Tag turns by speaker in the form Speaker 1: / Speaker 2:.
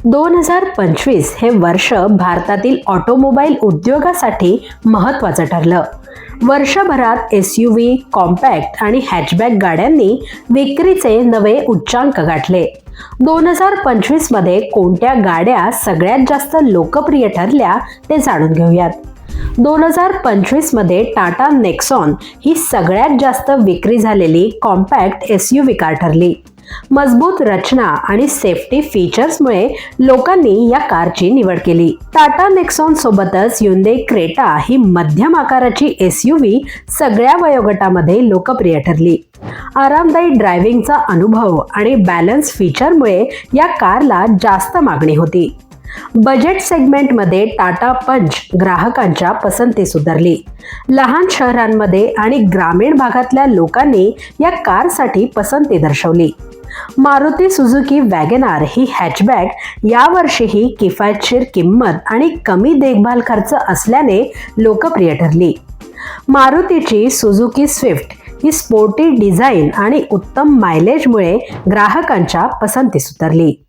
Speaker 1: 2025 हे वर्ष भारतातील ऑटोमोबाईल उद्योगासाठी महत्त्वाचं ठरलं. वर्षभरात एसयूव्ही, कॉम्पॅक्ट आणि हॅचबॅक गाड्यांनी विक्रीचे नवे उच्चांक गाठले. 2025 मध्ये कोणत्या गाड्या सगळ्यात जास्त लोकप्रिय ठरल्या ते जाणून घेऊयात. 2025 मध्ये टाटा नेक्सॉन ही सगळ्यात जास्त विक्री झालेली कॉम्पॅक्ट एसयूव्ही कार ठरली. मजबूत रचना आणि सेफ्टी फीचर्समुळे लोकांनी या कारची निवड केली. टाटा नेक्सॉन सोबतच ह्युंदाई क्रेटा ही मध्यम आकाराची एसयूव्ही सगळ्या वयोगटामध्ये लोकप्रिय ठरली. आरामदायी ड्रायव्हिंगचा अनुभव आणि बॅलन्स फीचरमुळे या कारला जास्त मागणी होती. बजेट सेगमेंटमध्ये टाटा पंच ग्राहकांच्या पसंतीस उतरली. लहान शहरांमध्ये आणि ग्रामीण भागातल्या लोकांनी या कारसाठी पसंती दर्शवली. मारुती सुझुकी वॅगनार ही हॅचबॅक यावर्षीही किफायतशीर किंमत आणि कमी देखभाल खर्च असल्याने लोकप्रिय ठरली. मारुतीची सुझुकी स्विफ्ट ही स्पोर्टी डिझाईन आणि उत्तम मायलेजमुळे ग्राहकांच्या पसंतीस उतरली.